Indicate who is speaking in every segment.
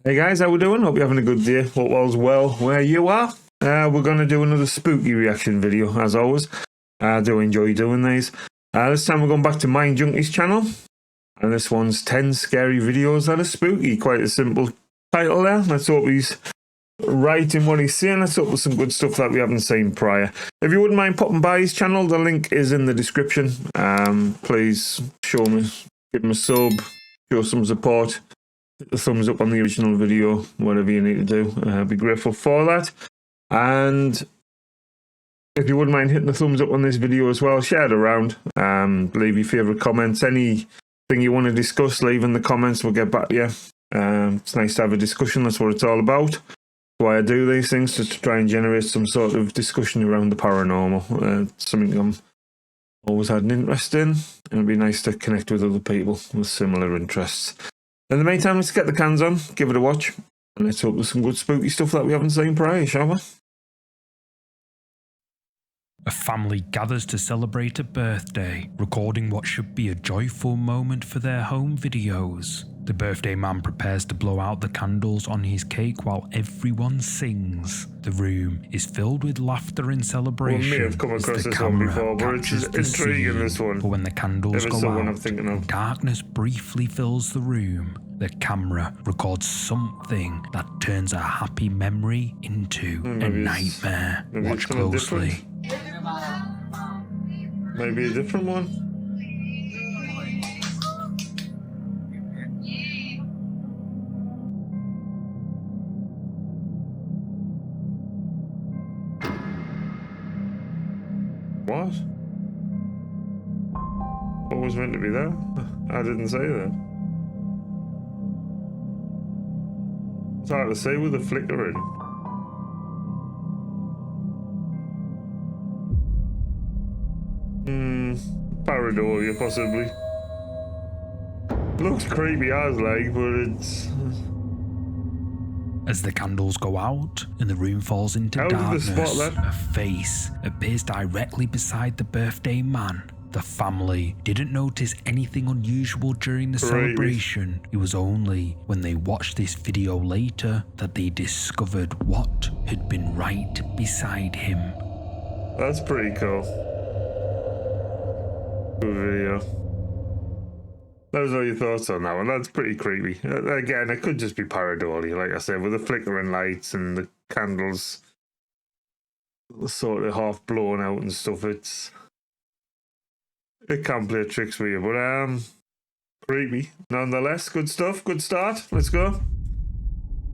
Speaker 1: Hey guys, how we doing? Hope you're having a good day. Hope all's well where you are. We're going to do another spooky reaction video, as always. I do enjoy doing these. This time we're going back to MINDJUNKIE's channel. And this one's 10 scary videos that are spooky. Quite a simple title there. Let's hope he's right in what he's saying. Let's hope there's some good stuff that we haven't seen prior. If you wouldn't mind popping by his channel, the link is in the description. Please show me, give him a sub, show some support. Hit the thumbs up on the original video, whatever you need to do. I'd be grateful for that. And if you wouldn't mind hitting the thumbs up on this video as well, share it around. Leave your favourite comments. Anything you want to discuss, leave in the comments. We'll get back to you. It's nice to have a discussion. That's what it's all about. That's why I do these things, just to try and generate some sort of discussion around the paranormal. Something I'm always had an interest in. And it'd be nice to connect with other people with similar interests. In the meantime, let's get the cans on, give it a watch, and let's hope there's some good spooky stuff that we haven't seen prior, shall we?
Speaker 2: A family gathers to celebrate a birthday, recording what should be a joyful moment for their home videos. The birthday man prepares to blow out the candles on his cake while everyone sings. The room is filled with laughter and celebration.
Speaker 1: We may have come across this one before, but it's intriguing, this one.
Speaker 2: But when the candles go out, darkness briefly fills the room. The camera records something that turns a happy memory into a nightmare. Watch closely.
Speaker 1: Maybe a different one? What? What was meant to be there? I didn't say that. It's hard to say with the flickering. Pareidolia, possibly. Looks creepy as like, but it's...
Speaker 2: As the candles go out and the room falls into darkness, a face appears directly beside the birthday man. The family didn't notice anything unusual during the celebration. It was only when they watched this video later that they discovered what had been right beside him.
Speaker 1: That's pretty cool. Good video. Those are your thoughts on that one. That's pretty creepy. Again, it could just be pareidolia, like I said, with the flickering lights and the candles sort of half blown out and stuff. It can play tricks with you, but creepy nonetheless. Good stuff. Good start. Let's go.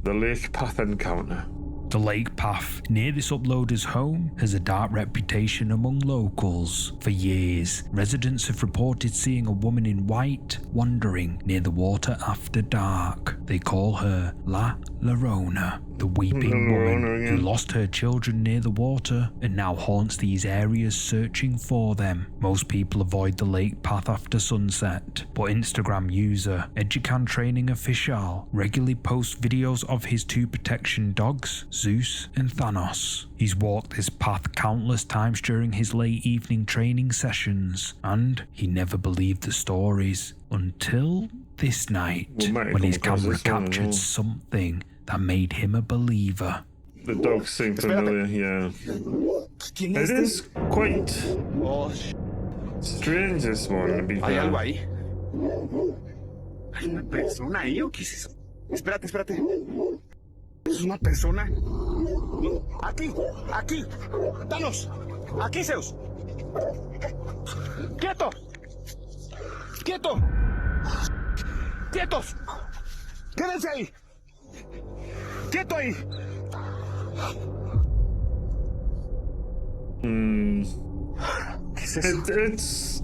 Speaker 1: The lake path encounter.
Speaker 2: The lake path near this uploader's home has a dark reputation among locals. For years, residents have reported seeing a woman in white wandering near the water after dark. They call her La Llorona, the weeping woman who lost her children near the water and now haunts these areas searching for them. Most people avoid the lake path after sunset, but Instagram user Educan Training Official regularly posts videos of his two protection dogs, Zeus and Thanos. He's walked this path countless times during his late evening training sessions, and he never believed the stories until this night, when his camera captured something that made him a believer.
Speaker 1: The dogs seem familiar, yeah. It is quite strange, this one, to be fair.
Speaker 3: ¿Hay algo ahí? ¿Hay una persona ahí o qué es eso? Espérate, espérate. ¿Es una persona? Aquí, aquí. Danos. Aquí, Zeus. ¡Quieto! ¡Quieto! ¡Quietos! ¡Quédense ahí! ¡Quieto ahí! ¿Qué es eso?
Speaker 1: It's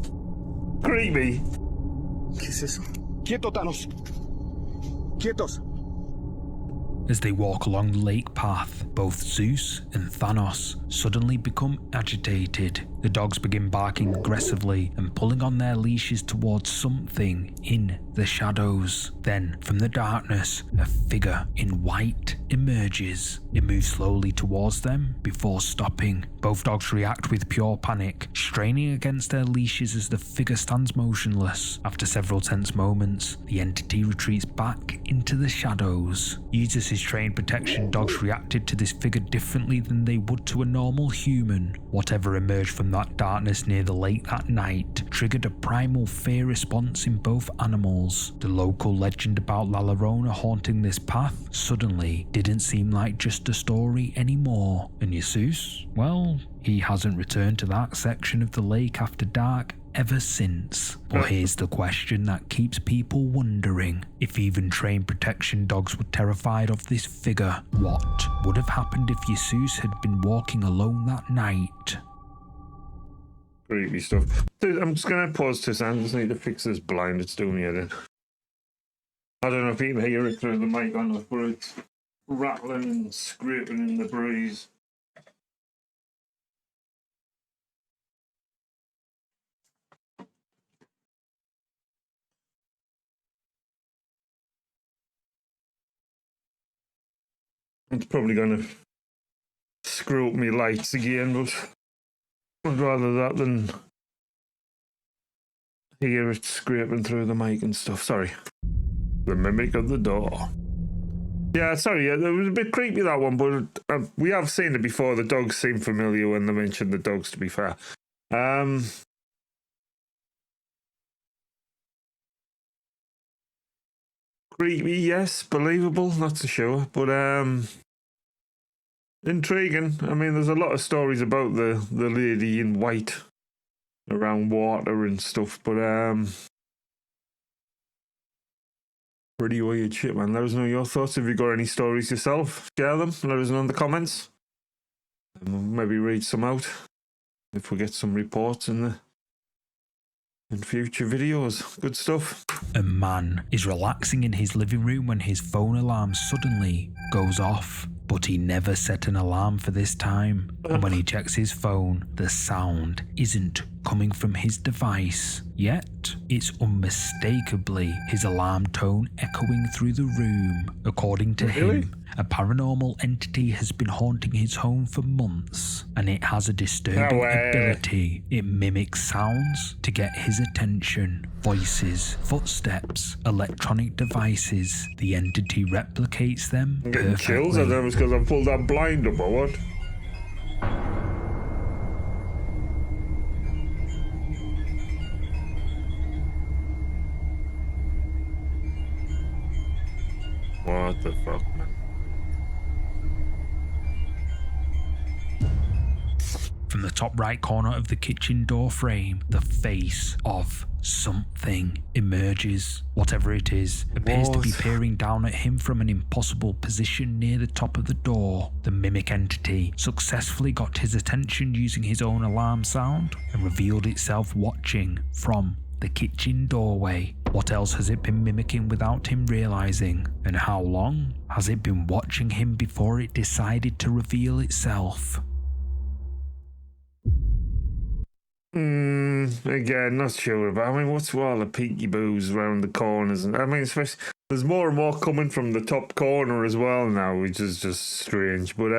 Speaker 1: creepy.
Speaker 3: ¿Qué es eso? ¡Quieto, Thanos! ¡Quietos!
Speaker 2: As they walk along the lake path, both Zeus and Thanos suddenly become agitated. The dogs begin barking aggressively and pulling on their leashes towards something in the shadows. Then, from the darkness, a figure in white emerges. It moves slowly towards them before stopping. Both dogs react with pure panic, straining against their leashes as the figure stands motionless. After several tense moments, the entity retreats back into the shadows. Using his trained protection, dogs reacted to this figure differently than they would to a normal human. Whatever emerged from that darkness near the lake that night triggered a primal fear response in both animals. The local legend about La Llorona haunting this path suddenly didn't seem like just a story anymore. And Jesus? Well, he hasn't returned to that section of the lake after dark ever since. But here's the question that keeps people wondering. If even trained protection dogs were terrified of this figure, what would have happened if Jesus had been walking alone that night?
Speaker 1: Creepy stuff. Dude, I'm just gonna pause this. I just need to fix this blind. It's doing me head in. I don't know if you can hear it through the mic on it, but it's rattling and scraping in the breeze. It's probably gonna screw up my lights again, but I'd rather that than hear it scraping through the mic and stuff. Sorry. The mimic of the door. Yeah, sorry, it was a bit creepy, that one, but we have seen it before. The dogs seem familiar when they mentioned the dogs, to be fair. Creepy, yes. Believable, not so sure. But intriguing. I mean, there's a lot of stories about the lady in white around water and stuff, but pretty weird shit, man. Let us know your thoughts. If you got any stories yourself, share them. Let us know in the comments. And we'll maybe read some out if we get some reports in future videos. Good stuff.
Speaker 2: A man is relaxing in his living room when his phone alarm suddenly goes off. But he never set an alarm for this time, and when he checks his phone, the sound isn't coming from his device. Yet, it's unmistakably his alarm tone echoing through the room. According to him, a paranormal entity has been haunting his home for months, and it has a disturbing ability. It mimics sounds to get his attention. Voices, footsteps, electronic devices. The entity replicates them
Speaker 1: I'm getting
Speaker 2: perfectly.
Speaker 1: chills. I don't know if it's because I pulled that blind up or what. What the fuck, man?
Speaker 2: From the top right corner of the kitchen door frame, the face of something emerges. Whatever it is, appears to be peering down at him from an impossible position near the top of the door. The mimic entity successfully got his attention using his own alarm sound and revealed itself watching from the kitchen doorway. What else has it been mimicking without him realizing? And how long has it been watching him before it decided to reveal itself?
Speaker 1: Again, not sure about. I mean, what's with all the peeky-boos around the corners? And I mean, especially there's more and more coming from the top corner as well now, which is just strange. But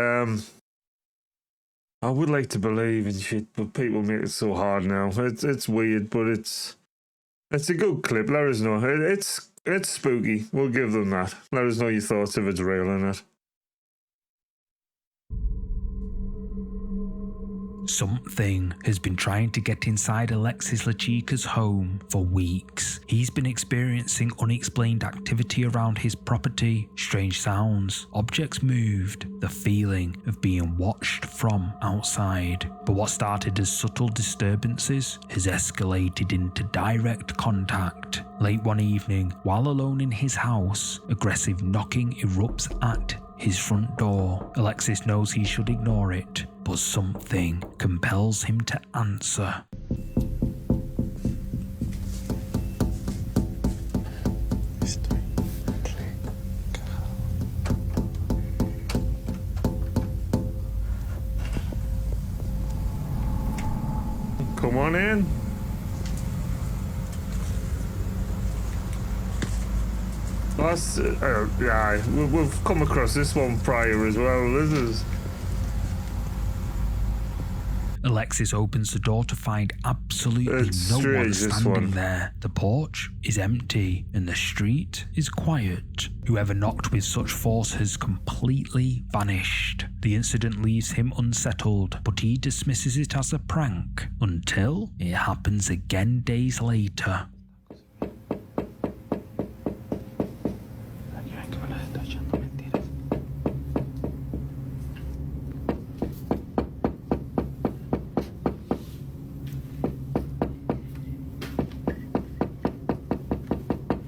Speaker 1: I would like to believe in shit, but people make it so hard now. It's weird, but it's a good clip. Let us know. It's spooky. We'll give them that. Let us know your thoughts if it's real or not.
Speaker 2: Something has been trying to get inside Alexis Lachica's home for weeks. He's been experiencing unexplained activity around his property, strange sounds, objects moved, the feeling of being watched from outside. But what started as subtle disturbances has escalated into direct contact. Late one evening, while alone in his house, aggressive knocking erupts at his front door. Alexis knows he should ignore it, but something compels him to answer.
Speaker 1: Come on in. That's, yeah, we've come across this one prior as well. This is...
Speaker 2: Alexis opens the door to find absolutely
Speaker 1: It's
Speaker 2: no
Speaker 1: strange,
Speaker 2: one
Speaker 1: this
Speaker 2: standing
Speaker 1: one.
Speaker 2: there. The porch is empty and the street is quiet. Whoever knocked with such force has completely vanished. The incident leaves him unsettled, but he dismisses it as a prank until it happens again days later.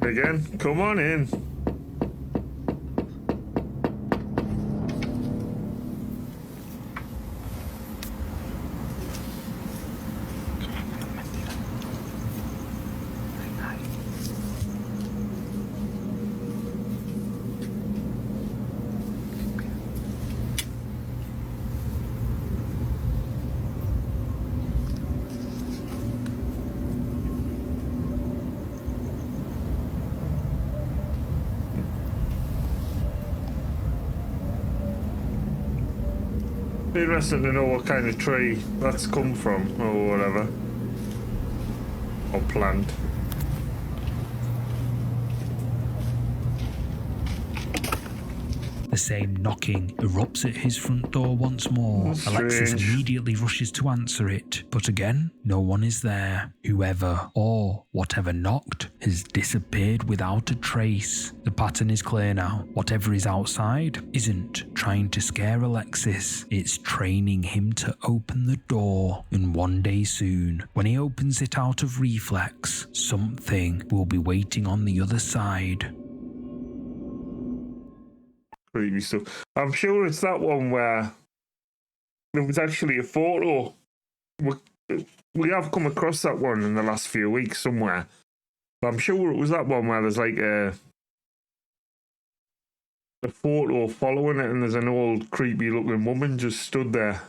Speaker 1: Again, come on in. Be interesting to know what kind of tree that's come from, or whatever. Or plant.
Speaker 2: The same knocking erupts at his front door once more.
Speaker 1: That's
Speaker 2: Alexis
Speaker 1: strange.
Speaker 2: immediately rushes to answer it, but again, no one is there. Whoever or whatever knocked has disappeared without a trace. The pattern is clear now. Whatever is outside isn't trying to scare Alexis. It's training him to open the door. And one day soon, when he opens it out of reflex, something will be waiting on the other side.
Speaker 1: Creepy stuff. I'm sure it's that one where there was actually a photo. We have come across that one in the last few weeks somewhere. But I'm sure it was that one where there's like a photo following it and there's an old creepy looking woman just stood there.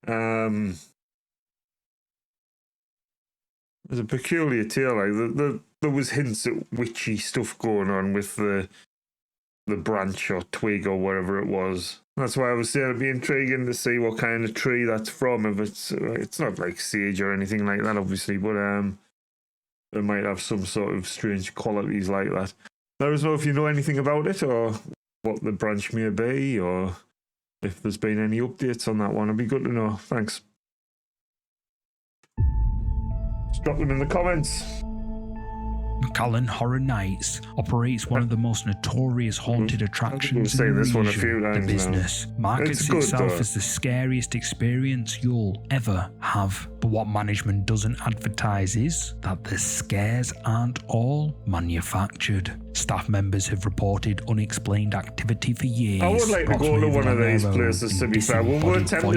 Speaker 1: There's a peculiar tale. Like there was hints at witchy stuff going on with the branch or twig or whatever it was. That's why I was saying it'd be intriguing to see what kind of tree that's from. If it's not like sage or anything like that, obviously, but it might have some sort of strange qualities like that. Let us know if you know anything about it or what the branch may be, or if there's been any updates on that one. It'd be good to know. Thanks. Just drop them in the comments.
Speaker 2: Macallan Horror Nights operates one of the most notorious haunted attractions in the
Speaker 1: this one a
Speaker 2: region.
Speaker 1: few
Speaker 2: The
Speaker 1: times
Speaker 2: business markets
Speaker 1: It's good,
Speaker 2: itself
Speaker 1: though.
Speaker 2: as the scariest experience you'll ever have. But what management doesn't advertise is that the scares aren't all manufactured. Staff members have reported unexplained activity for years.
Speaker 1: I would like to go to one of these places, to be fair. We were tempted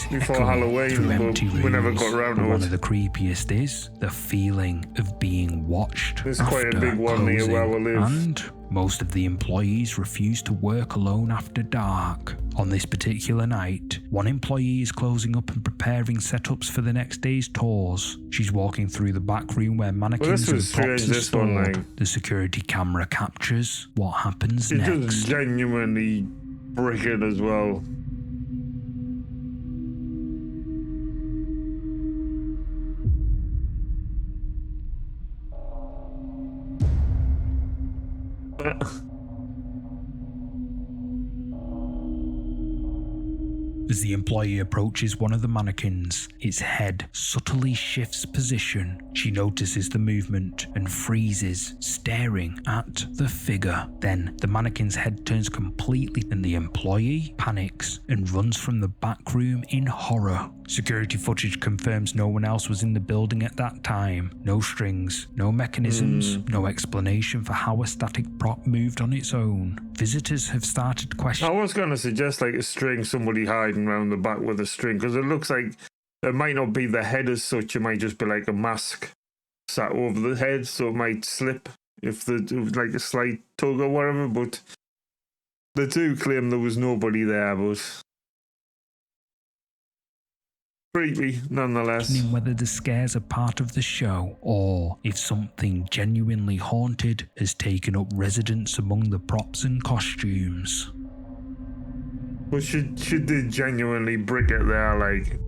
Speaker 1: before Halloween, but we never got around to
Speaker 2: One
Speaker 1: it.
Speaker 2: of the creepiest is the feeling of being watched.
Speaker 1: There's quite a
Speaker 2: after
Speaker 1: big one near
Speaker 2: closing,
Speaker 1: where we live.
Speaker 2: and most of the employees refuse to work alone after dark. On this particular night, one employee is closing up and preparing setups for the next day's tours. She's walking through the back room where mannequins
Speaker 1: this was
Speaker 2: and props
Speaker 1: strange,
Speaker 2: are
Speaker 1: this one,
Speaker 2: stored.
Speaker 1: like-
Speaker 2: The security camera captures what happens
Speaker 1: It
Speaker 2: next.
Speaker 1: does genuinely brick it as well.
Speaker 2: As the employee approaches one of the mannequins, its head subtly shifts position. She notices the movement and freezes, staring at the figure. Then the mannequin's head turns completely and the employee panics and runs from the back room in horror. Security footage confirms no one else was in the building at that time. No strings, no mechanisms, no explanation for how a static prop moved on its own. Visitors have started
Speaker 1: I
Speaker 2: questioning.
Speaker 1: was going to suggest like a string, somebody hiding around the back with a string, because it looks like it might not be the head as such, it might just be like a mask sat over the head, so it might slip if it was like a slight tug or whatever, but they do claim there was nobody there, but creepy nonetheless.
Speaker 2: questioning whether the scares are part of the show or if something genuinely haunted has taken up residence among the props and costumes.
Speaker 1: But should they genuinely brick it there, like,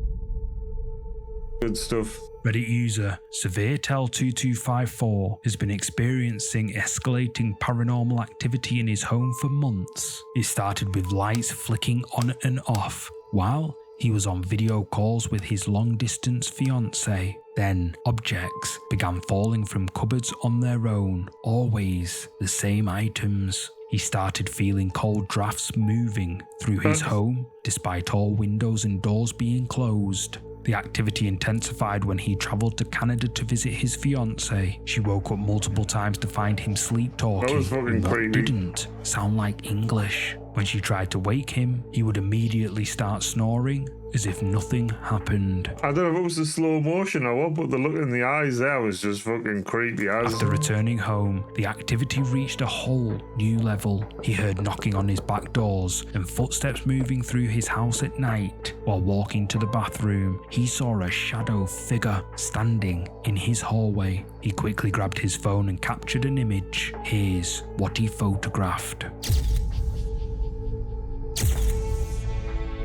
Speaker 1: good stuff.
Speaker 2: Reddit user SevereTel2254 has been experiencing escalating paranormal activity in his home for months. It started with lights flicking on and off while he was on video calls with his long-distance fiancée. Then objects began falling from cupboards on their own, always the same items. He started feeling cold drafts moving through his home despite all windows and doors being closed. The activity intensified when he travelled to Canada to visit his fiancée. She woke up multiple times to find him sleep talking.
Speaker 1: That was fucking
Speaker 2: what
Speaker 1: creepy.
Speaker 2: didn't sound like English. When she tried to wake him, he would immediately start snoring as if nothing happened.
Speaker 1: I don't know if it was the slow motion or what, but the look in the eyes there was just fucking creepy.
Speaker 2: After returning home, the activity reached a whole new level. He heard knocking on his back doors and footsteps moving through his house at night. While walking to the bathroom, he saw a shadow figure standing in his hallway. He quickly grabbed his phone and captured an image. Here's what he photographed.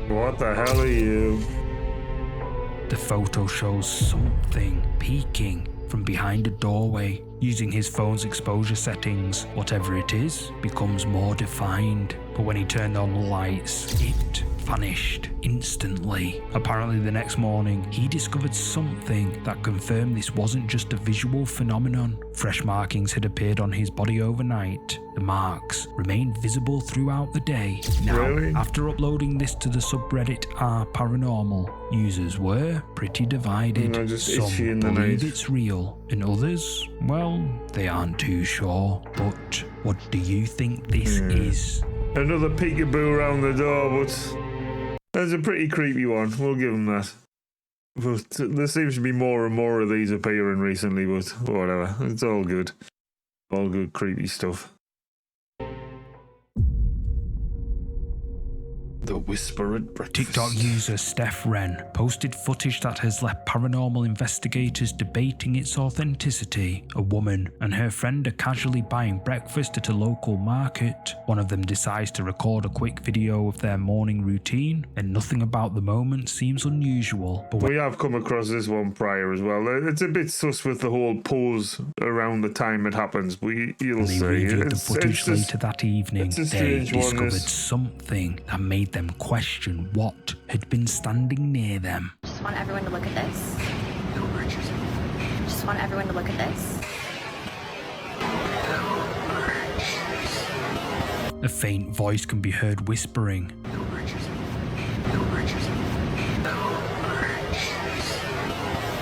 Speaker 1: What the hell are you?
Speaker 2: The photo shows something peeking from behind a doorway. Using his phone's exposure settings, whatever it is becomes more defined. But when he turned on the lights, it vanished instantly. Apparently the next morning, he discovered something that confirmed this wasn't just a visual phenomenon. Fresh markings had appeared on his body overnight. The marks remained visible throughout the day. Now,
Speaker 1: Really?
Speaker 2: after uploading this to the subreddit r/paranormal, users were pretty divided.
Speaker 1: No, just
Speaker 2: Some
Speaker 1: itchy in the
Speaker 2: believe
Speaker 1: night.
Speaker 2: it's real, and others, well, they aren't too sure. But what do you think this is?
Speaker 1: Another peekaboo around the door, but that's a pretty creepy one. We'll give them that. But there seems to be more and more of these appearing recently, but whatever. It's all good. All good creepy stuff. The Whisper at Breakfast.
Speaker 2: TikTok user Steph Wren posted footage that has left paranormal investigators debating its authenticity. A woman and her friend are casually buying breakfast at a local market. One of them decides to record a quick video of their morning routine, and nothing about the moment seems unusual. But
Speaker 1: We have come across this one prior as well. It's a bit sus with the whole pause around the time it happens, but you'll
Speaker 2: when they
Speaker 1: see.
Speaker 2: reviewed the footage
Speaker 1: just-
Speaker 2: later that evening,
Speaker 1: it's a
Speaker 2: they
Speaker 1: strange one,
Speaker 2: discovered
Speaker 1: this.
Speaker 2: something that made them question what had been standing near them.
Speaker 4: Just want everyone to look at this. Just want everyone to look at this.
Speaker 2: A faint voice can be heard whispering.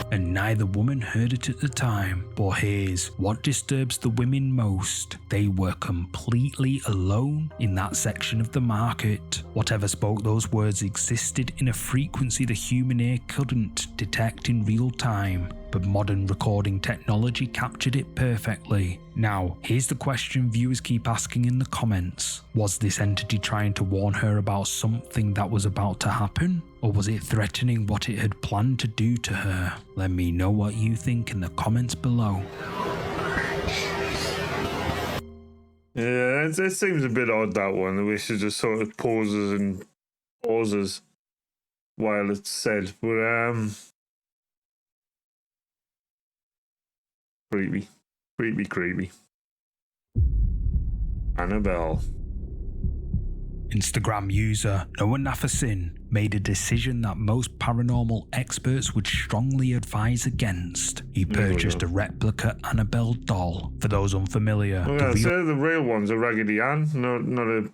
Speaker 2: And neither woman heard it at the time. But here's what disturbs the women most. They were completely alone in that section of the market. Whatever spoke those words existed in a frequency the human ear couldn't detect in real time. But modern recording technology captured it perfectly. Now, here's the question viewers keep asking in the comments. Was this entity trying to warn her about something that was about to happen? Or was it threatening what it had planned to do to her? Let me know what you think in the comments below.
Speaker 1: Yeah, it seems a bit odd, that one. The way she just sort of pauses while it's said. But, creepy. Creepy. Annabelle.
Speaker 2: Instagram user Noah Nafasin made a decision that most paranormal experts would strongly advise against. He purchased a replica Annabelle doll. For those unfamiliar,
Speaker 1: Well,
Speaker 2: the
Speaker 1: the real one's a Raggedy Ann, not a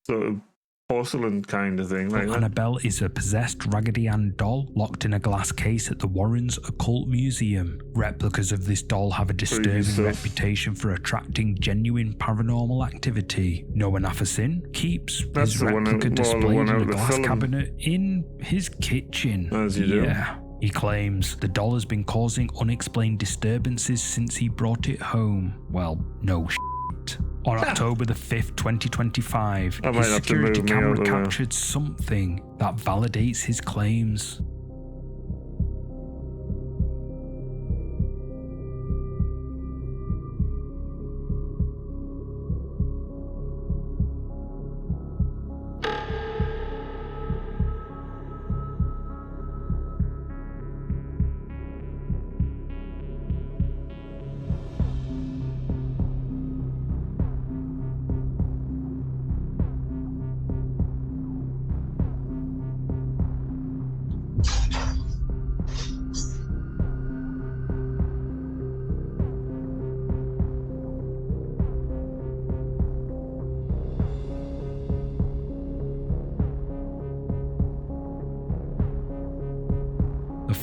Speaker 1: sort of porcelain kind of thing like that.
Speaker 2: Annabelle is a possessed Raggedy Ann doll locked in a glass case at the Warrens Occult Museum. Replicas of this doll have a disturbing
Speaker 1: stuff.
Speaker 2: reputation for attracting genuine paranormal activity. Noah Nafasin keeps
Speaker 1: That's
Speaker 2: his
Speaker 1: the one
Speaker 2: replica
Speaker 1: out- well, the
Speaker 2: displayed
Speaker 1: one
Speaker 2: in
Speaker 1: out
Speaker 2: a
Speaker 1: of the
Speaker 2: glass
Speaker 1: film.
Speaker 2: cabinet in his kitchen.
Speaker 1: As you do.
Speaker 2: Yeah. He claims the doll has been causing unexplained disturbances since he brought it home. Well, no shit. On October the 5th, 2025,
Speaker 1: I might
Speaker 2: his
Speaker 1: have to
Speaker 2: security
Speaker 1: move me out
Speaker 2: camera
Speaker 1: of the way.
Speaker 2: captured something that validates his claims.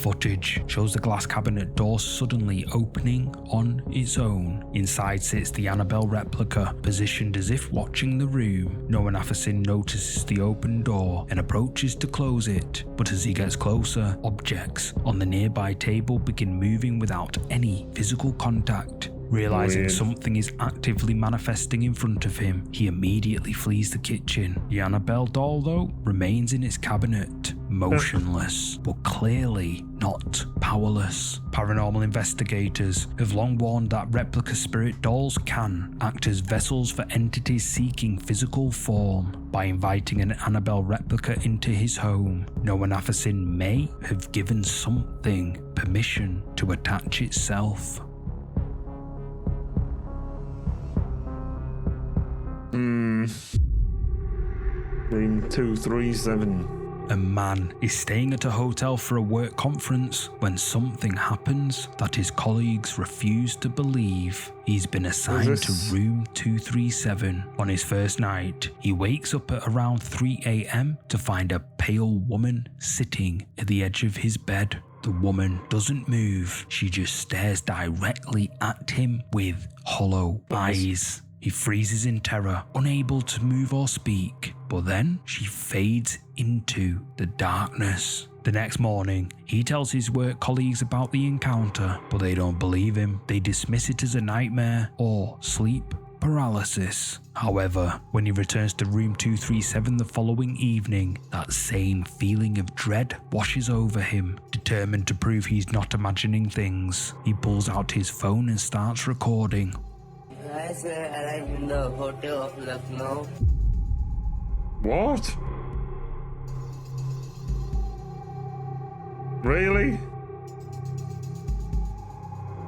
Speaker 2: footage shows the glass cabinet door suddenly opening on its own. Inside sits the Annabelle replica, positioned as if watching the room. Noah Nafferson notices the open door and approaches to close it, but as he gets closer, objects on the nearby table begin moving without any physical contact. Realizing something is actively manifesting in front of him, he immediately flees the kitchen. The Annabelle doll, though, remains in its cabinet, motionless, but clearly not powerless. Paranormal investigators have long warned that replica spirit dolls can act as vessels for entities seeking physical form. By inviting an Annabelle replica into his home, Noah Nafferson may have given something permission to attach itself.
Speaker 1: Room 237.
Speaker 2: A man is staying at a hotel for a work conference when something happens that his colleagues refuse to believe. He's been assigned to room 237. On his first night, he wakes up at around 3 a.m. to find a pale woman sitting at the edge of his bed. The woman doesn't move, she just stares directly at him with hollow eyes. He freezes in terror, unable to move or speak, but then she fades into the darkness. The next morning, he tells his work colleagues about the encounter, but they don't believe him. They dismiss it as a nightmare or sleep paralysis. However, when he returns to room 237 the following evening, that same feeling of dread washes over him. Determined to prove he's not imagining things, he pulls out his phone and starts recording.
Speaker 5: I arrived in the hotel of Lucknow.
Speaker 1: What? Really?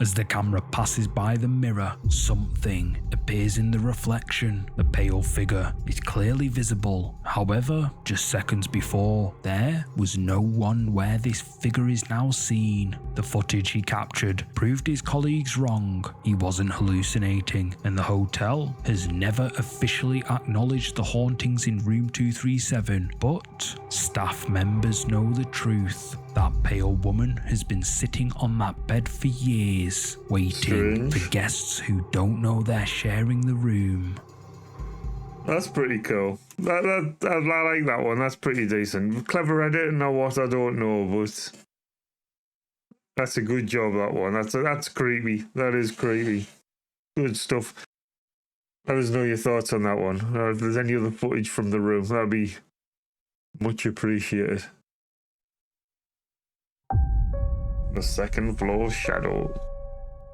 Speaker 2: As the camera passes by the mirror, something appears in the reflection. A pale figure is clearly visible. However, just seconds before, there was no one where this figure is now seen. The footage he captured proved his colleagues wrong. He wasn't hallucinating, and the hotel has never officially acknowledged the hauntings in room 237, but staff members know the truth. That pale woman has been sitting on that bed for years, waiting for guests who don't know they're sharing the room.
Speaker 1: That's pretty cool. I like that one. That's pretty decent. Clever edit or what, I don't know, but that's a good job, that one. That's creepy. That is creepy. Good stuff. Let us know your thoughts on that one. If there's any other footage from the room, that'd be much appreciated. The second floor shadow.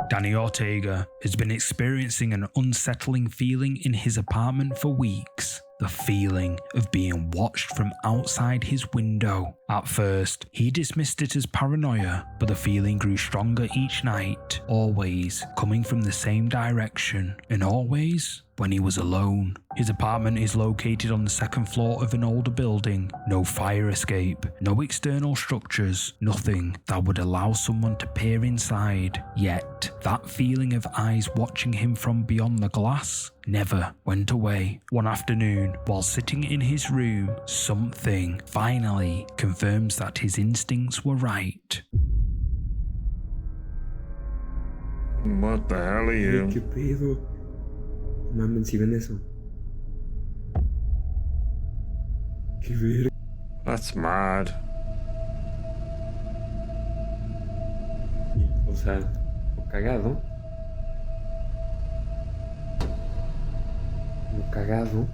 Speaker 2: Danny Ortega has been experiencing an unsettling feeling in his apartment for weeks. The feeling of being watched from outside his window. At first, he dismissed it as paranoia, but the feeling grew stronger each night, always coming from the same direction, and always when he was alone. His apartment is located on the second floor of an older building. No fire escape, no external structures, nothing that would allow someone to peer inside. Yet, that feeling of eyes watching him from beyond the glass never went away. One afternoon, while sitting in his room, something finally confirms that his instincts were right.
Speaker 1: What the hell are you?
Speaker 6: ¿Qué pedo? Mamen, si ven eso. Qué verga.
Speaker 1: That's mad.
Speaker 6: O sea, lo cagado. Lo cagado.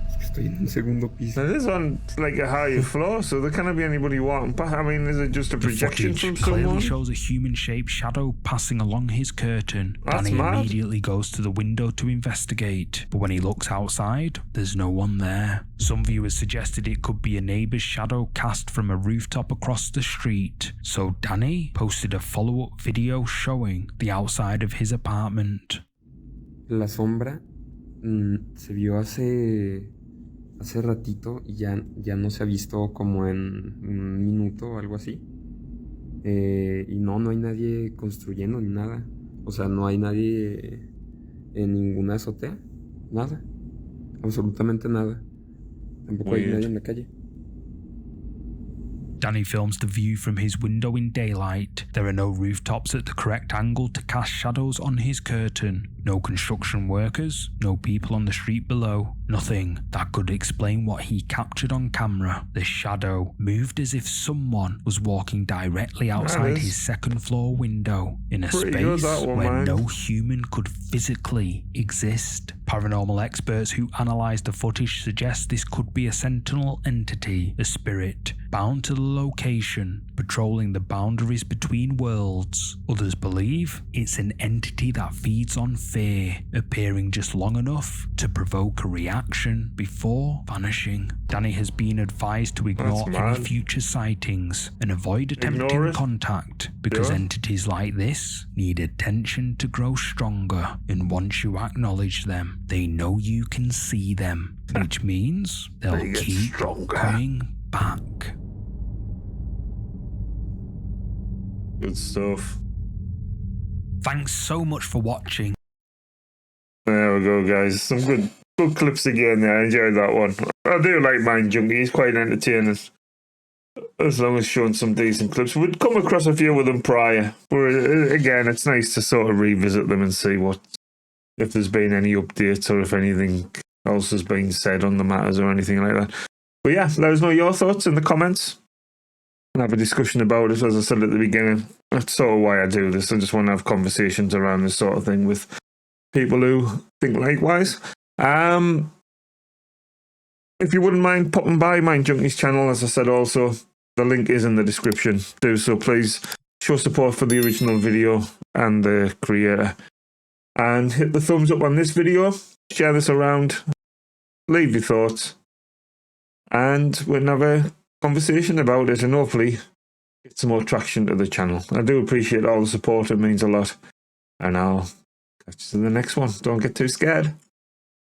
Speaker 6: Es que estoy en un segundo piso.
Speaker 1: Now this on like a higher floor, so there cannot be anybody walking past. I mean, is it just a
Speaker 2: The
Speaker 1: projection from
Speaker 2: footage clearly
Speaker 1: someone?
Speaker 2: shows a human-shaped shadow passing along his curtain.
Speaker 1: That's
Speaker 2: Danny
Speaker 1: mad.
Speaker 2: immediately goes to the window to investigate, but when he looks outside, there's no one there. Some viewers suggested it could be a neighbor's shadow cast from a rooftop across the street, so Danny posted a follow-up video showing the outside of his apartment.
Speaker 6: La sombra se vio hace ratito y ya no se ha visto como en un minuto o algo así. Y no hay nadie construyendo ni nada. O sea, no hay nadie en ninguna azotea. Nada. Absolutamente nada. Tampoco hay
Speaker 1: Weird.
Speaker 6: nadie en la calle.
Speaker 2: Danny films the view from his window in daylight. There are no rooftops at the correct angle to cast shadows on his curtain. No construction workers, no people on the street below. Nothing that could explain what he captured on camera. The shadow moved as if someone was walking directly outside his second floor window in a
Speaker 1: pretty good,
Speaker 2: space
Speaker 1: that one,
Speaker 2: where
Speaker 1: man.
Speaker 2: no human could physically exist. Paranormal experts who analysed the footage suggest this could be a sentinel entity, a spirit, bound to the location, patrolling the boundaries between worlds. Others believe it's an entity that feeds on fear, appearing just long enough to provoke a reaction before vanishing. Danny has been advised to ignore any
Speaker 1: mad.
Speaker 2: future sightings and avoid
Speaker 1: Ignore
Speaker 2: attempting
Speaker 1: it.
Speaker 2: contact, because
Speaker 1: Yeah.
Speaker 2: entities like this need attention to grow stronger, and once you acknowledge them, they know you can see them, which means they'll
Speaker 1: They get
Speaker 2: keep
Speaker 1: stronger.
Speaker 2: coming back.
Speaker 1: Good stuff.
Speaker 2: Thanks so much for watching.
Speaker 1: There we go, guys. Some good clips again there. I enjoyed that one. I do like Mind Junkie. He's quite entertaining. As long as showing some decent clips. We'd come across a few of them prior. But again, it's nice to sort of revisit them and see if there's been any updates or if anything else has been said on the matters or anything like that. But yeah, let us know your thoughts in the comments and have a discussion about it. As I said at the beginning, that's sort of why I do this. I just want to have conversations around this sort of thing with people who think likewise. If you wouldn't mind popping by Mind Junkie's channel, as I said also, the link is in the description. Do so, please. Show support for the original video and the creator. And hit the thumbs up on this video. Share this around. Leave your thoughts. And we'll have a conversation about it and hopefully get some more traction to the channel. I do appreciate all the support. It means a lot. And I'll catch you in the next one. Don't get too scared.